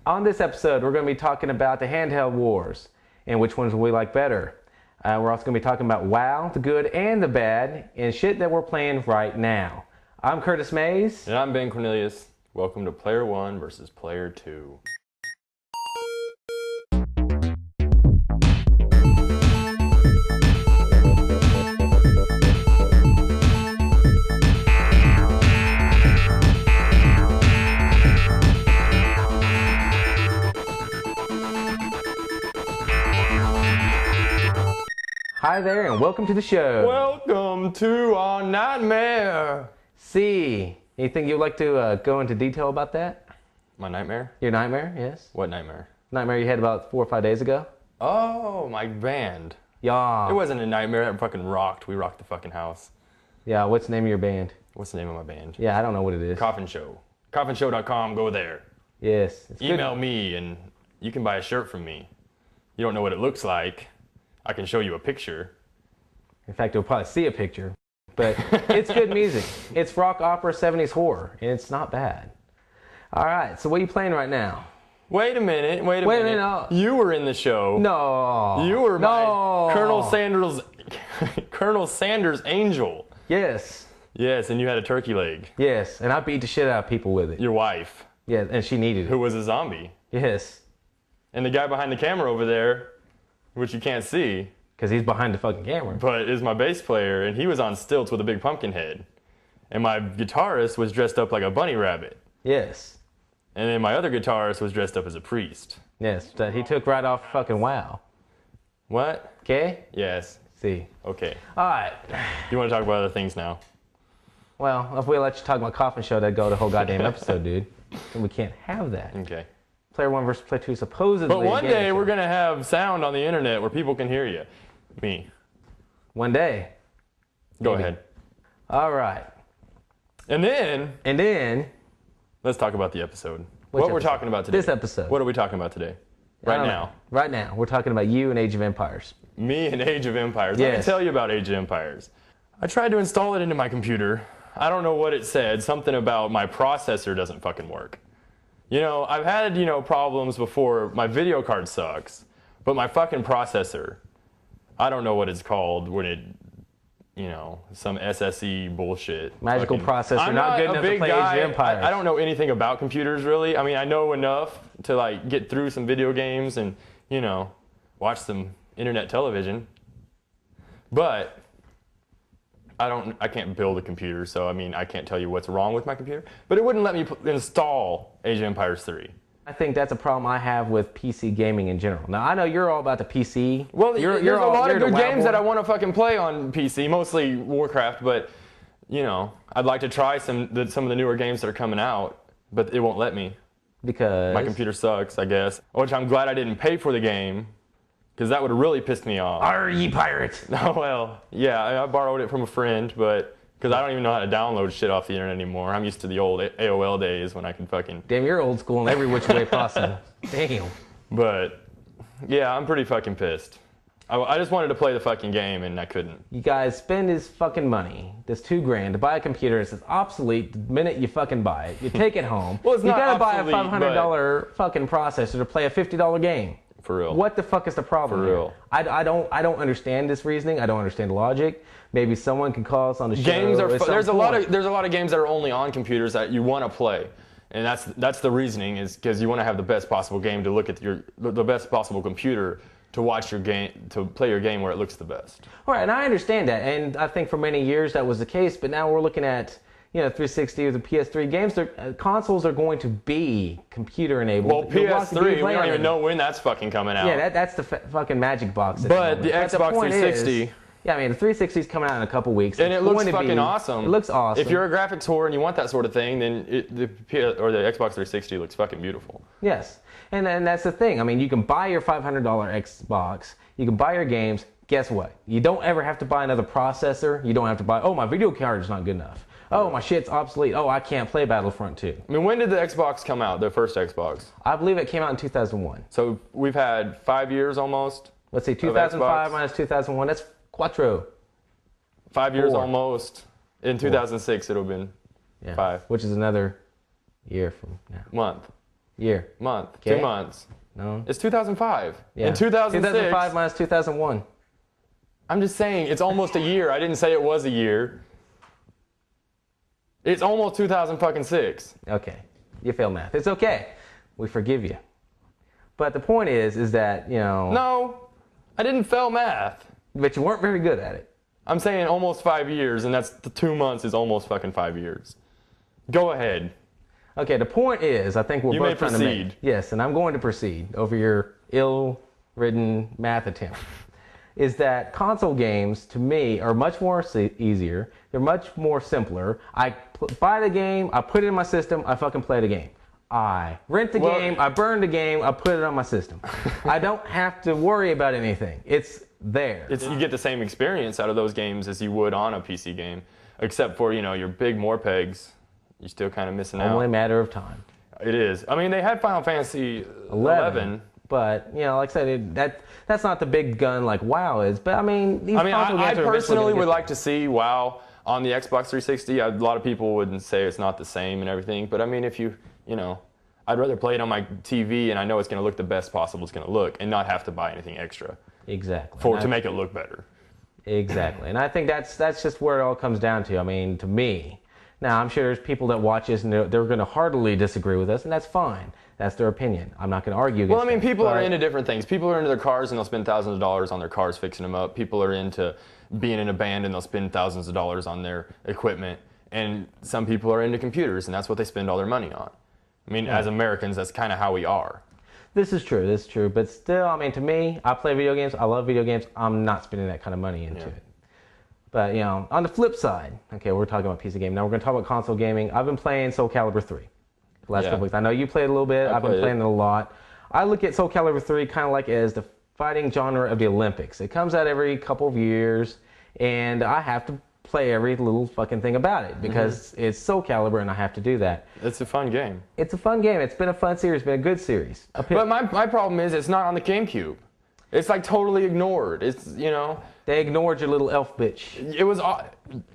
On this episode, we're going to be talking about the handheld wars and which ones we like better. We're also going to be talking about WoW, the good and the bad, and shit that we're playing right now. I'm Curtis Mays. And I'm Ben Cornelius. Welcome to Player 1 versus Player 2. Hi there, and welcome to the show. Welcome to our nightmare. See, anything you'd like to go into detail about that? My nightmare? Your nightmare, yes. What nightmare? Nightmare you had about 4 or 5 days ago? Oh, my band. Yeah. It wasn't a nightmare. It fucking rocked. We rocked the fucking house. Yeah, what's the name of your band? What's the name of my band? Yeah, I don't know what it is. Coffin Show. CoffinShow.com. Go there. Yes. It's Email me and you can buy a shirt from me. You don't know what it looks like. I can show you a picture. In fact, you'll probably see a picture. But it's good music. It's rock, opera, 70s horror, and it's not bad. All right, so what are you playing right now? Wait a minute. Wait a minute. No. You were in the show. No. You were my Colonel Sanders angel. Yes. Yes, and you had a turkey leg. Yes, and I beat the shit out of people with it. Your wife. Yeah, and she needed it. Who was a zombie. Yes. And the guy behind the camera over there, which you can't see. Because he's behind the fucking camera. But is my bass player, and he was on stilts with a big pumpkin head. And my guitarist was dressed up like a bunny rabbit. Yes. And then my other guitarist was dressed up as a priest. Yes, that he took right off fucking WoW. What? Okay? Yes. See. Okay. All right. You want to talk about other things now? Well, if we let you talk about Coffin Show, that'd go the whole goddamn episode, dude. And we can't have that. Okay. Player 1 versus Player 2 supposedly. But one day we're going to have sound on the internet where people can hear you. Me. One day. Go Maybe. ahead. All right. And then, let's talk about the episode. What we're talking about today. This episode. What are we talking about today? Right now. Right now. We're talking about you and Age of Empires. Me and Age of Empires. Yes. Let me tell you about Age of Empires. I tried to install it into my computer. I don't know what it said. Something about my processor doesn't fucking work. You know, I've had, problems before. My video card sucks. But my fucking processor, I don't know what it's called when it, some SSE bullshit. Magical processor, I'm not good enough to play Age of Empires. I don't know anything about computers, really. I mean, I know enough to, get through some video games and, watch some internet television. But I can't build a computer, so, I can't tell you what's wrong with my computer. But it wouldn't let me install Age of Empires 3. I think that's a problem I have with PC gaming in general. Now, I know you're all about the PC. Well, there's a lot of good games that I want. want to fucking play on PC, mostly Warcraft, but, I'd like to try some of the newer games that are coming out, but it won't let me. Because? My computer sucks, I guess. Which I'm glad I didn't pay for the game, because that would have really pissed me off. Are ye pirates? Oh, well, yeah, I borrowed it from a friend, but because I don't even know how to download shit off the internet anymore. I'm used to the old AOL days when I could fucking... Damn, you're old school in every which way possible. Damn. But, yeah, I'm pretty fucking pissed. I just wanted to play the fucking game, and I couldn't. You guys spend his fucking money, this $2,000, to buy a computer. It's obsolete the minute you fucking buy it. You take it home. Well, it's you not gotta obsolete, buy a $500 fucking processor to play a $50 game. For real. What the fuck is the problem? For real. Here? I don't understand this reasoning. I don't understand the logic. Maybe someone can call us on the show. Games are there's a lot of games that are only on computers that you want to play, and that's the reasoning, is because you want to have the best possible game to look at the best possible computer to watch your game, to play your game where it looks the best. All right, and I understand that, and I think for many years that was the case. But now we're looking at 360 or the PS3 games. Consoles are going to be computer enabled. Well, PS3, we don't even know when that's fucking coming out. Yeah, that's the fucking magic box. But the Xbox 360. Yeah, the 360 is coming out in a couple weeks. And it looks fucking awesome. It looks awesome. If you're a graphics whore and you want that sort of thing, then the Xbox 360 looks fucking beautiful. Yes, and that's the thing. You can buy your $500 Xbox. You can buy your games. Guess what? You don't ever have to buy another processor. You don't have to buy, my video card is not good enough. Oh, my shit's obsolete. Oh, I can't play Battlefront 2. When did the Xbox come out, the first Xbox? I believe it came out in 2001. So we've had 5 years almost. Let's see, 2005 minus 2001, that's Quattro. 5 years almost. In 2006, it'll have been 5. Which is another year from now. Month. Year. Month. Okay. 2 months. No. It's 2005. Yeah. In 2006. 2005 minus 2001. I'm just saying, it's almost a year. I didn't say it was a year. It's almost 2006. Okay. You failed math. It's okay. We forgive you. But the point is that, you know... No, I didn't fail math. But you weren't very good at it. I'm saying almost 5 years, and that's the 2 months is almost fucking 5 years. Go ahead. Okay, the point is, I think we're You both may trying to proceed. make... Yes, and I'm going to proceed over your ill-written math attempt. Is that console games, to me, are much more easier. They're much more simpler. I buy the game, I put it in my system, I fucking play the game. I rent the game, I burn the game, I put it on my system. I don't have to worry about anything. It's there. You get the same experience out of those games as you would on a PC game, except for, you know, your big Morpegs. You're still kind of missing out. Only a matter of time. It is. I mean, they had Final Fantasy 11. But, you know, like I said, that's not the big gun like WoW is. But, I mean, these console I games are personally would get like to see WoW on the Xbox 360. A lot of people would say it's not the same and everything. But, I mean, if you know, I'd rather play it on my TV and I know it's going to look the best possible it's going to look and not have to buy anything extra. Exactly. To make it look better. Exactly. And I think that's just where it all comes down to. I mean, to me. Now, I'm sure there's people that watch this and they're going to heartily disagree with us, and that's fine. That's their opinion. I'm not going to argue against Well, I mean, them, people are into different things. People are into their cars and they'll spend thousands of dollars on their cars fixing them up. People are into being in a band and they'll spend thousands of dollars on their equipment. And some people are into computers and that's what they spend all their money on. I mean, as Americans, that's kind of how we are. This is true. This is true. But still, I mean, to me, I play video games. I love video games. I'm not spending that kind of money into it. But, you know, on the flip side, okay, we're talking about PC gaming. Now we're going to talk about console gaming. I've been playing Soul Calibur 3 the last couple weeks. I know you played a little bit. I've been playing it a lot. I look at Soul Calibur 3 kind of like as the fighting genre of the Olympics. It comes out every couple of years, and I have to play every little fucking thing about it because it's Soul Calibur, and I have to do that. It's a fun game. It's a fun game. It's been a fun series. It's been a good series. But my problem is it's not on the GameCube. It's like totally ignored. It's, you know. They ignored your little elf bitch. It was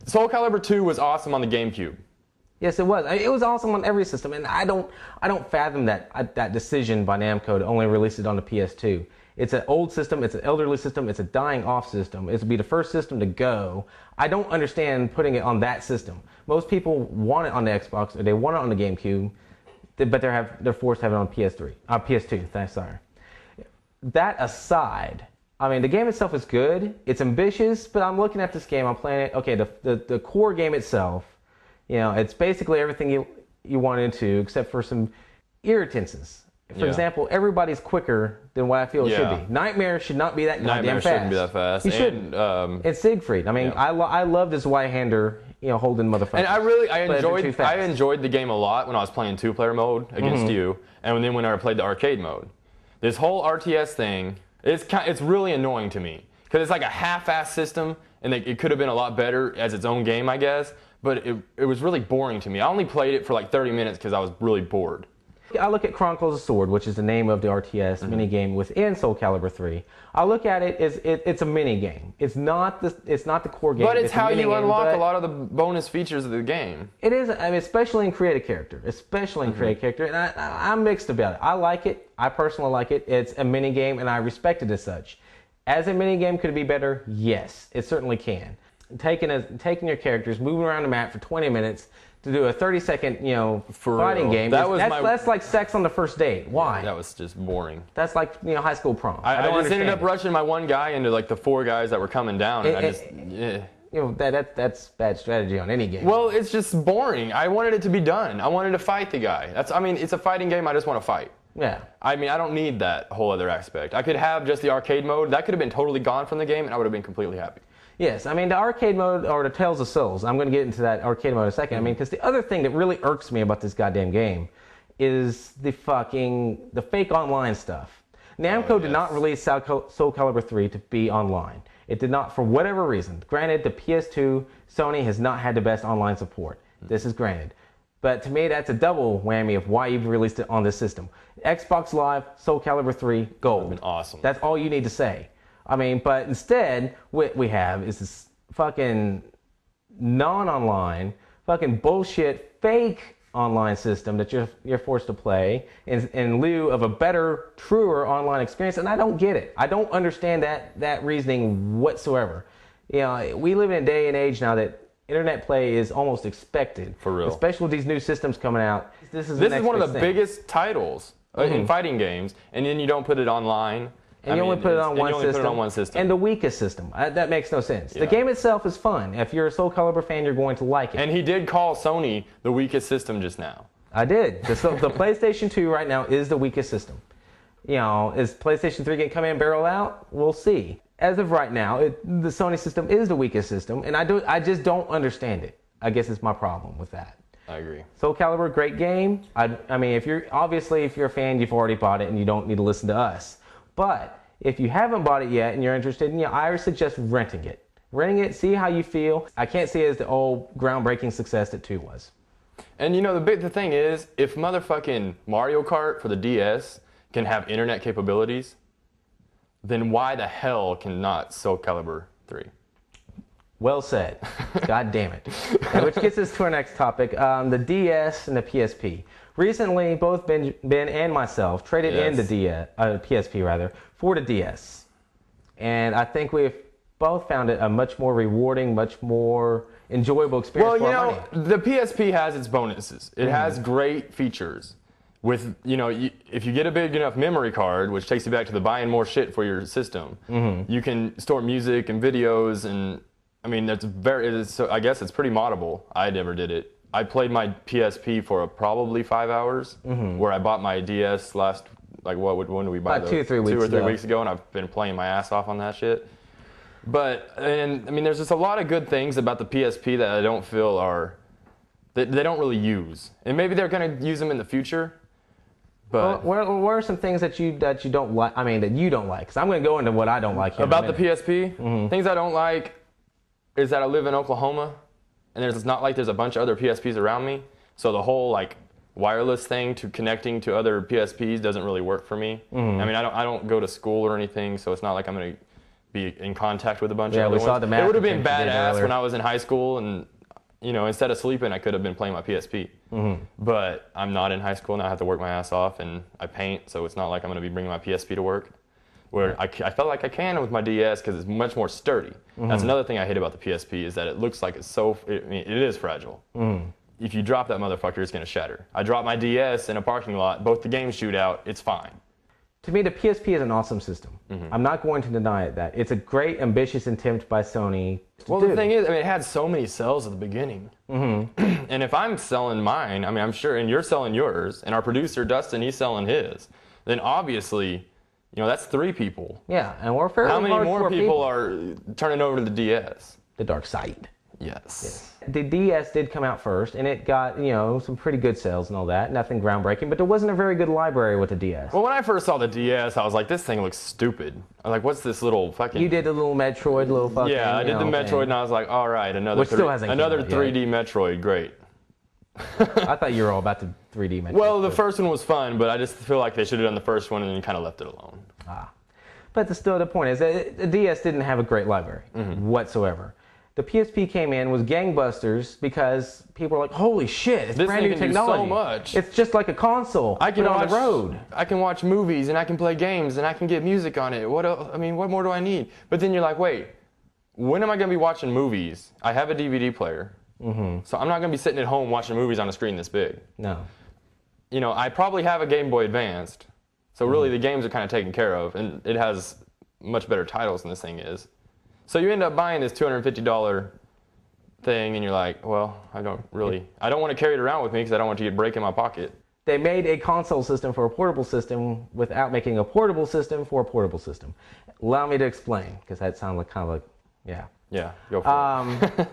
Soul Calibur 2 was awesome on the GameCube. Yes, it was. It was awesome on every system, and I don't fathom that decision by Namco to only release it on the PS2. It's an old system. It's an elderly system. It's a dying off system. It'll be the first system to go. I don't understand putting it on that system. Most people want it on the Xbox or they want it on the GameCube, but they're forced to have it on PS2. Sorry. That aside, I mean, the game itself is good. It's ambitious, but I'm looking at this game. I'm playing it. Okay, the core game itself, you know, it's basically everything you want into, except for some irritances. For example, everybody's quicker than what I feel it should be. Nightmare should not be that goddamn fast. Shouldn't be that fast. He shouldn't. And Siegfried. I mean, I love this Y-hander, you know, holding motherfuckers. And I enjoyed the game a lot when I was playing two-player mode against you, and then when I played the arcade mode. This whole RTS thing, it's really annoying to me because it's like a half-ass system, and it could have been a lot better as its own game, I guess. But it was really boring to me. I only played it for like 30 minutes because I was really bored. I look at Chronicles of Sword, which is the name of the RTS minigame within Soul Calibur 3. I look at it as it's a minigame. It's not the core game. But it's how you unlock a lot of the bonus features of the game. It is, I mean, especially in create a character. And I'm mixed about it. I like it. I personally like it. It's a minigame, and I respect it as such. As a minigame, could it be better? Yes, it certainly can. Taking your characters, moving around the map for 20 minutes, to do a 30-second, you know, fighting game. That's like sex on the first date. Why? Yeah, that was just boring. That's like, you know, high school prom. I just ended up rushing my one guy into like the 4 guys that were coming down, and you know, that's bad strategy on any game. Well, it's just boring. I wanted it to be done. I wanted to fight the guy. I mean, it's a fighting game. I just want to fight. Yeah. I mean, I don't need that whole other aspect. I could have just the arcade mode. That could have been totally gone from the game, and I would have been completely happy. Yes, I mean, the arcade mode, or the Tales of Souls, I'm going to get into that arcade mode in a second. I mean, because the other thing that really irks me about this goddamn game is the fake online stuff. Namco did not release Soul Calibur 3 to be online. It did not, for whatever reason. Granted, the PS2, Sony has not had the best online support. This is granted. But to me, that's a double whammy of why you've released it on this system. Xbox Live, Soul Calibur 3, gold. That would have been awesome. That's all you need to say. I mean, but instead, what we have is this fucking non-online, fucking bullshit, fake online system that you're forced to play in lieu of a better, truer online experience, and I don't get it. I don't understand that reasoning whatsoever. You know, we live in a day and age now that internet play is almost expected. For real. Especially with these new systems coming out. This is one of the biggest titles in fighting games, and then you don't put it online. And you only put it on one system. And the weakest system. That makes no sense. Yeah. The game itself is fun. If you're a Soul Calibur fan, you're going to like it. And he did call Sony the weakest system just now. I did. The PlayStation 2 right now is the weakest system. You know, is PlayStation 3 going to come in and barrel out? We'll see. As of right now, the Sony system is the weakest system, and I just don't understand it. I guess it's my problem with that. I agree. Soul Calibur, great game. I mean, if you're a fan, you've already bought it, and you don't need to listen to us. But if you haven't bought it yet and you're interested, I would suggest renting it. Renting it, see how you feel. I can't see it as the old groundbreaking success that 2 was. And you know, the thing is, if motherfucking Mario Kart for the DS can have internet capabilities, then why the hell cannot Soul Calibur 3? Well said. God damn it. Which gets us to our next topic, the DS and the PSP. Recently, both Ben and myself traded in the PSP rather, for the DS. And I think we've both found it a much more rewarding, much more enjoyable experience for our money. The PSP has its bonuses. It has great features. With, if you get a big enough memory card, which takes you back to the buying more shit for your system, you can store music and videos, and I mean, I guess it's pretty moddable. I never did it. I played my PSP for probably 5 hours, where I bought my DS last, when did we buy those? 2 or 3 weeks ago. 2 or 3 weeks ago, and I've been playing my ass off on that shit. But, there's just a lot of good things about the PSP that I don't feel that they don't really use. And maybe they're going to use them in the future. But what are some things that you don't like? I mean, that you don't like? Because I'm going to go into what I don't like here about the PSP. Things I don't like is that I live in Oklahoma, and it's not like there's a bunch of other PSPs around me. So the whole wireless thing to connecting to other PSPs doesn't really work for me. I mean, I don't go to school or anything, so it's not like I'm going to be in contact with a bunch of other ones. It would have been badass when I was in high school, and instead of sleeping, I could have been playing my PSP. But I'm not in high school, and I have to work my ass off, and I paint, so it's not like I'm going to be bringing my PSP to work. Where I felt like I can with my DS because it's much more sturdy. That's another thing I hate about the PSP is that it looks like it is fragile. If you drop that motherfucker, it's going to shatter. I dropped my DS in a parking lot, both the games shoot out, it's fine. To me, the PSP is an awesome system. I'm not going to deny it that. It's a great, ambitious attempt by Sony to do. The thing is, it had so many cells at the beginning. And if I'm selling mine, I'm sure, and you're selling yours, and our producer, Dustin, he's selling his, then obviously, that's 3 people. Yeah, and we're fairly How many more people are turning over to the DS? The dark side. Yes. The DS did come out first, and it got, some pretty good sales and all that. Nothing groundbreaking, but there wasn't a very good library with the DS. Well, when I first saw the DS, I was like, this thing looks stupid. I was like, what's this little fucking... You did the little Metroid, little fucking... Yeah, I did the Metroid, and I was like, all right, another 3D Metroid, great. I thought you were all about the 3D Metroid. Well, the first one was fun, but I just feel like they should have done the first one and then kind of left it alone. But the point is that the DS didn't have a great library whatsoever. The PSP came in, was gangbusters, because people were like, holy shit, it's brand new technology. Do so much. It's just like a console. I can on the road. I can watch movies, and I can play games, and I can get music on it. What else? What more do I need? But then you're like, wait, when am I going to be watching movies? I have a DVD player. So I'm not going to be sitting at home watching movies on a screen this big. No. I probably have a Game Boy Advanced. So really the games are kind of taken care of, and it has much better titles than this thing is. So you end up buying this $250 thing, and you're like, well, I don't want to carry it around with me because I don't want to break in my pocket. They made a console system for a portable system without making a portable system for a portable system. Allow me to explain, because that sounds like kind of like, yeah. Yeah, go for it.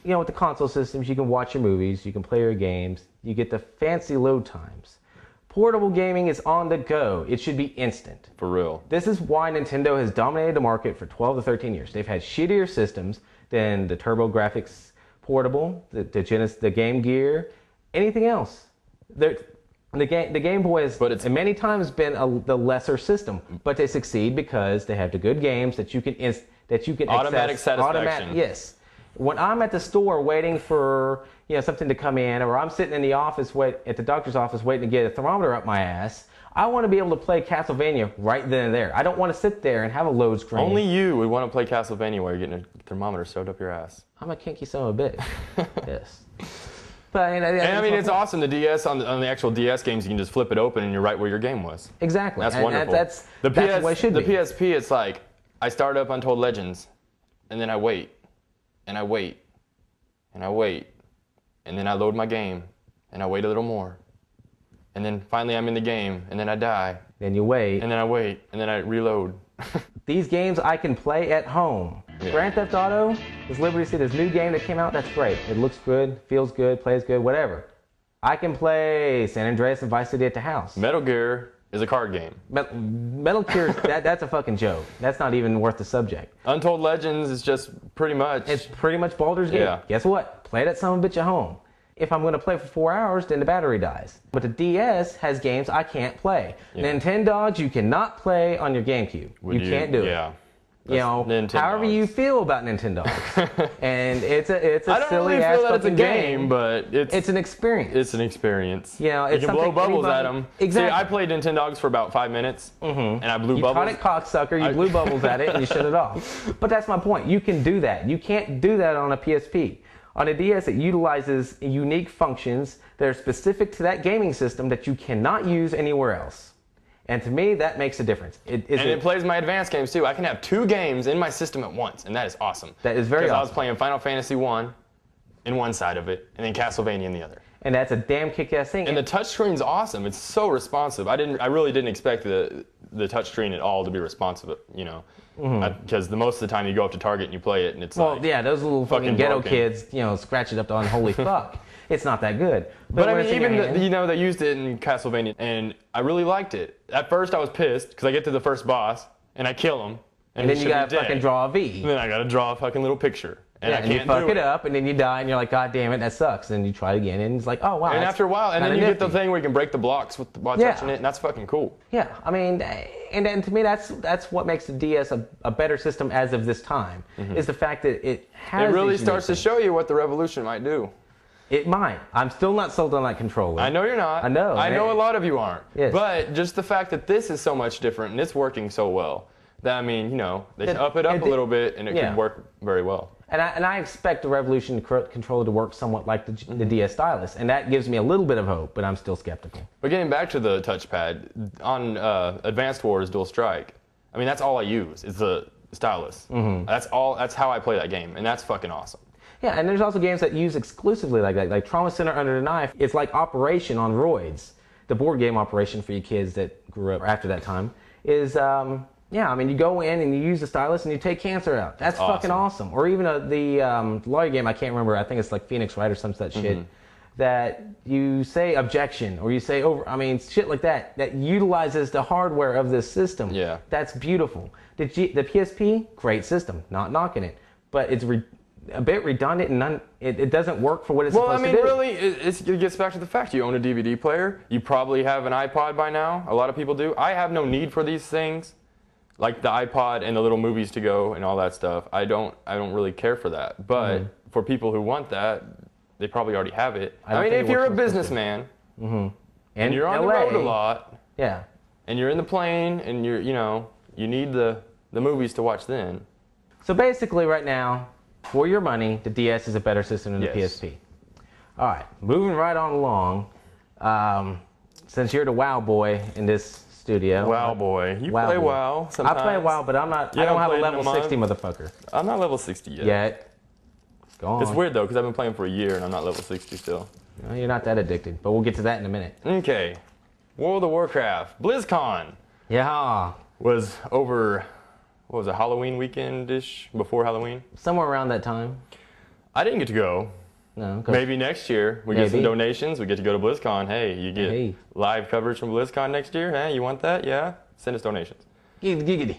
With the console systems, you can watch your movies, you can play your games, you get the fancy load times. Portable gaming is on the go. It should be instant. For real. This is why Nintendo has dominated the market for 12 to 13 years. They've had shittier systems than the TurboGrafx Portable, the Game Gear, anything else. The Game Boy has many times been the lesser system, but they succeed because they have the good games that you can automatic satisfaction. Yes. When I'm at the store waiting for something to come in, or I'm sitting in the office at the doctor's office waiting to get a thermometer up my ass, I want to be able to play Castlevania right then and there. I don't want to sit there and have a load screen. Only you would want to play Castlevania while you're getting a thermometer shoved up your ass. I'm a kinky son of a bitch. Yes. But, it's awesome. The DS on the actual DS games, you can just flip it open and you're right where your game was. Exactly. That's wonderful. That's what it should be. The PSP, it's like I start up Untold Legends, and then I wait, and I wait, and I wait, and then I load my game, and I wait a little more, and then finally I'm in the game, and then I die. Then you wait. And then I wait, and then I reload. These games I can play at home. Yeah. Grand Theft Auto, this Liberty City, this new game that came out, that's great. It looks good, feels good, plays good, whatever. I can play San Andreas and Vice City at the house. Metal Gear is a card game. Metal Gear, that's a fucking joke. That's not even worth the subject. Untold Legends is just pretty much... It's pretty much Baldur's Gate. Yeah. Guess what? Play that son of a bitch at home. If I'm going to play for 4 hours, then the battery dies. But the DS has games I can't play. Yeah. Nintendogs, you cannot play on your GameCube. You can't do it. Yeah. However you feel about Nintendogs. And it's a I don't silly really ass feel that it's a fucking game, but it's an experience. It's an experience. You can blow bubbles at them. Exactly. See, I played Nintendogs for about 5 minutes, and I blew bubbles. You caught it, cocksucker. You blew bubbles at it, and you shut it off. But that's my point. You can do that. You can't do that on a PSP. On a DS, it utilizes unique functions that are specific to that gaming system that you cannot use anywhere else. And to me, that makes a difference. It plays my advanced games too. I can have 2 games in my system at once, and that is awesome. That is very awesome. Because I was playing Final Fantasy 1 in one side of it, and then Castlevania in the other. And that's a damn kick-ass thing. And the touchscreen's awesome. It's so responsive. I really didn't expect the touchscreen at all to be responsive, because most of the time you go up to Target and you play it, and it's those little fucking ghetto kids, scratch it up to unholy fuck. It's not that good. But I mean, even they used it in Castlevania, and I really liked it. At first, I was pissed because I get to the first boss and I kill him, and then you gotta fucking draw a V. And then I gotta draw a fucking little picture, and I can't you fuck it up, and then you die, and you're like, God damn it, that sucks. And you try it again, and it's like, oh wow. And after a while, and then you get the thing where you can break the blocks while touching it, and that's fucking cool. Yeah, I mean, and to me, that's what makes the DS a better system as of this time, is the fact that it has. It really starts to show you what the revolution might do. It might. I'm still not sold on that controller. I know you're not. I know. I know a lot of you aren't. Yes. But just the fact that this is so much different and it's working so well, that they up it up a little bit and it can work very well. And I expect the Revolution controller to work somewhat like the DS stylus, and that gives me a little bit of hope, but I'm still skeptical. But getting back to the touchpad, on Advanced Wars Dual Strike, I mean, that's all I use is the stylus. That's how I play that game, and that's fucking awesome. Yeah, and there's also games that use exclusively like that, like Trauma Center Under the Knife. It's like Operation on roids. The board game Operation for you kids that grew up after that time is, you go in and you use the stylus and you take cancer out. That's fucking awesome. Or even the lawyer game, I can't remember, I think it's like Phoenix Wright or some such shit, that you say objection or you say shit like that utilizes the hardware of this system. Yeah. That's beautiful. The PSP, great system, not knocking it, but it's a bit redundant and it doesn't work for what it's supposed to do. Well, I mean, really, it gets back to the fact you own a DVD player. You probably have an iPod by now. A lot of people do. I have no need for these things, like the iPod and the little movies to go and all that stuff. I don't really care for that. But for people who want that, they probably already have it. I mean, if you're a businessman and you're on the road a lot, and you're in the plane and you need the movies to watch then. So basically, right now, for your money, the DS is a better system than the PSP. All right, moving right on along. Since you're the WoW boy in this studio. WoW boy. You play WoW sometimes. I play WoW, but I'm not. I don't have a level 60 motherfucker. I'm not level 60 yet. Yet. Go on. It's weird though, because I've been playing for a year and I'm not level 60 still. Well, you're not that addicted, but we'll get to that in a minute. Okay. World of Warcraft. BlizzCon. Yeah. Was over. What was it, Halloween weekend-ish? Before Halloween? Somewhere around that time. I didn't get to go. No. Maybe next year. We get some donations. We get to go to BlizzCon. Hey, you get live coverage from BlizzCon next year. Hey, you want that? Yeah? Send us donations. Giggity.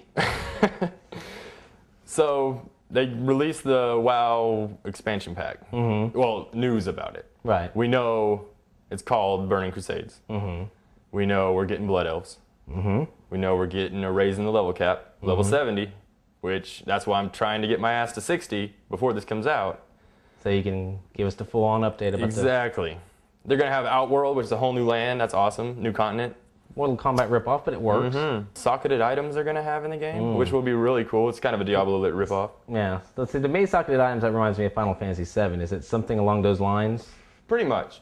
So they released the WoW expansion pack. Well, news about it. Right. We know it's called Burning Crusades. We know we're getting Blood Elves. We know we're getting a raise in the level cap, level 70, which that's why I'm trying to get my ass to 60 before this comes out. So you can give us the full-on update about Exactly. They're going to have Outworld, which is a whole new land. That's awesome. New continent. Mortal Kombat ripoff, but it works. Socketed items they're going to have in the game, which will be really cool. It's kind of a Diablo-lit ripoff. Yeah. Let's see, the main socketed items, that reminds me of Final Fantasy VII. Is it something along those lines? Pretty much.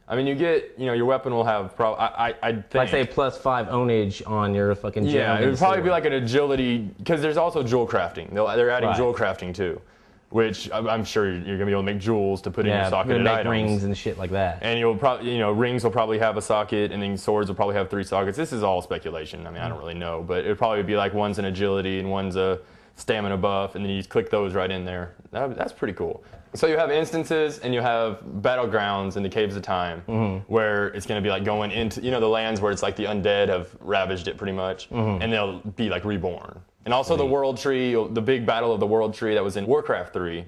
I mean, you get, your weapon will have, I think. Like, say, +5 ownage on your fucking gem. Yeah, it would probably be like an agility, because there's also jewel crafting. They're adding jewel crafting, too. Which I'm sure you're going to be able to make jewels to put in your socketed make items. rings and shit like that. And you'll probably, rings will probably have a socket, and then swords will probably have 3 sockets. This is all speculation. I mean, I don't really know, but it'd probably be like one's an agility and one's a stamina buff, and then you just click those right in there. That's pretty cool. So you have instances, and you have battlegrounds in the Caves of Time, where it's going to be like going into, the lands where it's like the undead have ravaged it pretty much, and they'll be like reborn. And also the World Tree, the big battle of the World Tree that was in Warcraft 3.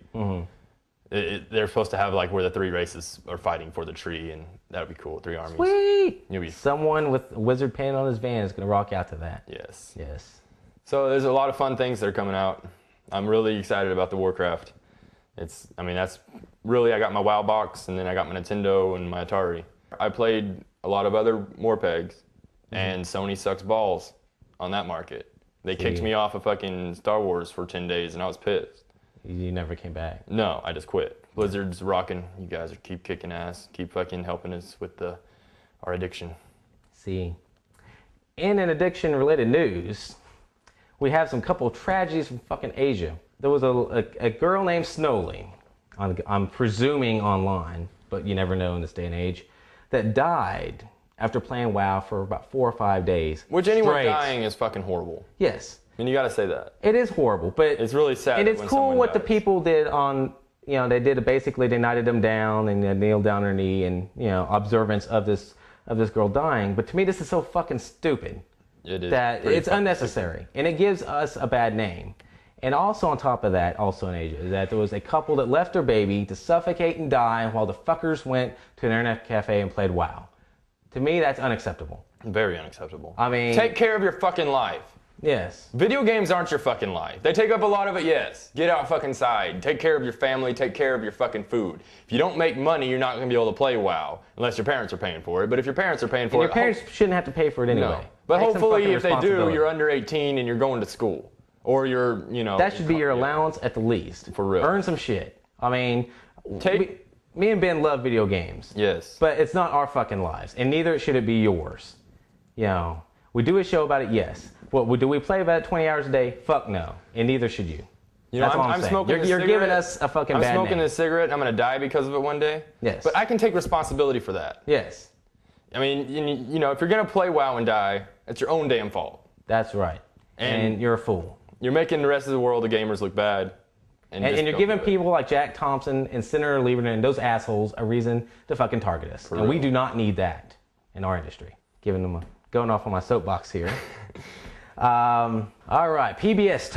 They're supposed to have like where the 3 races are fighting for the tree, and that would be cool. 3 armies. Sweet! Someone with a wizard pen on his van is going to rock out to that. Yes. Yes. So there's a lot of fun things that are coming out. I'm really excited about the Warcraft. That's really, I got my WoW box, and then I got my Nintendo and my Atari. I played a lot of other Morpegs, and Sony sucks balls on that market. They kicked me off of fucking Star Wars for 10 days, and I was pissed. You never came back? No, I just quit. Blizzard's rocking. You guys keep kicking ass. Keep fucking helping us with our addiction. See. In an addiction-related news, we have some couple tragedies from fucking Asia. There was a girl named Snowly, I'm presuming online, but you never know in this day and age, that died after playing WoW for about 4 or 5 days. Which anyone dying is fucking horrible. Yes. And you gotta say that. It is horrible, but it's really sad. And it's cool what the people did on, they did it basically, they knighted them down and they kneeled down their knee and, observance of this girl dying. But to me, this is so fucking stupid. It is. That it's unnecessary. Stupid. And it gives us a bad name. And also on top of that, also in Asia, is that there was a couple that left their baby to suffocate and die while the fuckers went to an internet cafe and played WoW. To me, that's unacceptable. Very unacceptable. I mean... Take care of your fucking life. Yes. Video games aren't your fucking life. They take up a lot of it, yes. Get out fucking side. Take care of your family. Take care of your fucking food. If you don't make money, you're not going to be able to play WoW. Unless your parents are paying for it. But if your parents are paying for it... Your parents shouldn't have to pay for it anyway. No. But hopefully, if they do, you're under 18 and you're going to school. Or you're, That should be your allowance at the least. For real. Earn some shit. I mean... Me and Ben love video games. Yes. But it's not our fucking lives. And neither should it be yours. We do a show about it, yes. Do we play about it 20 hours a day? Fuck no. And neither should you. That's all I'm saying. Smoking you're giving us a fucking bad name. I'm smoking this cigarette. I'm going to die because of it one day. Yes. But I can take responsibility for that. Yes. I mean, if you're going to play WoW and die, it's your own damn fault. That's right. And you're a fool. You're making the rest of the world of gamers look bad. And you're giving people like Jack Thompson and Senator Lieberman and those assholes a reason to fucking target us. And we do not need that in our industry. Going off on my soapbox here. All right, PBS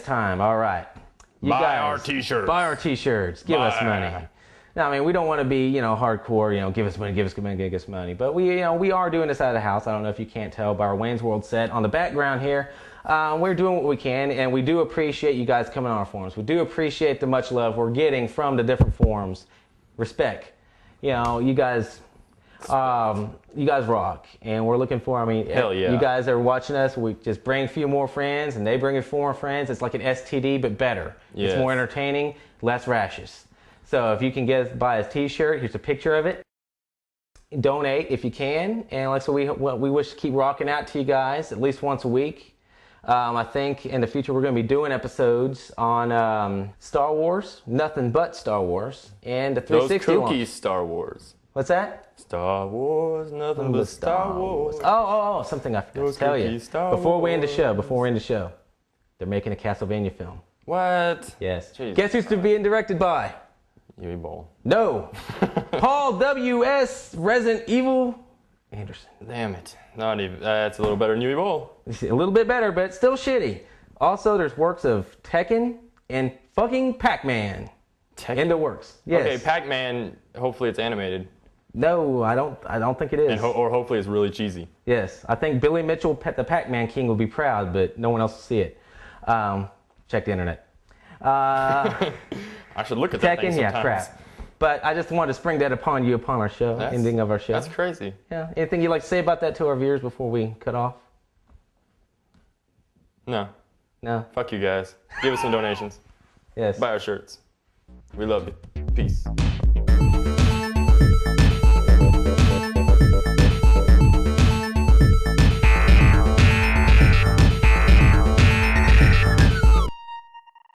time. All right. Buy our t-shirts. Buy our t-shirts. Give us money. Now, I mean, we don't want to be, hardcore, give us money. But we are doing this out of the house. I don't know if you can't tell by our Wayne's World set on the background here. We're doing what we can, and we do appreciate you guys coming on our forums. We do appreciate the much love we're getting from the different forums. Respect. You guys rock, and we're looking for, hell yeah. You guys are watching us. We just bring a few more friends, and they bring a few more friends. It's like an STD, but better. Yes. It's more entertaining, less rashes. So if you can buy a t-shirt, here's a picture of it. Donate if you can, and so we wish to keep rocking out to you guys at least once a week. I think in the future we're going to be doing episodes on Star Wars, nothing but Star Wars, and the 360 Those kooky Star Wars. What's that? Star Wars, nothing but Star Wars. Oh, something I forgot to tell you. Before we end the show, they're making a Castlevania film. What? Yes. Jesus. Guess who's being directed by? Yui Bowl. No. Paul W.S. Resident Evil Anderson. Damn it. Not even. That's a little better than Yui Bowl. A little bit better, but still shitty. Also, there's works of Tekken and fucking Pac-Man. In the works. Yes. Okay, Pac-Man, hopefully it's animated. No, I don't think it is. Or hopefully it's really cheesy. Yes. I think Billy Mitchell, the Pac-Man King, will be proud, but no one else will see it. Check the internet. I should look at that thing Tekken, yeah, sometimes. crap. But I just wanted to spring that upon you upon our show, ending of our show. That's crazy. Yeah. Anything you'd like to say about that to our viewers before we cut off? No. No. Fuck you guys. Give us some donations. Yes. Buy our shirts. We love you. Peace.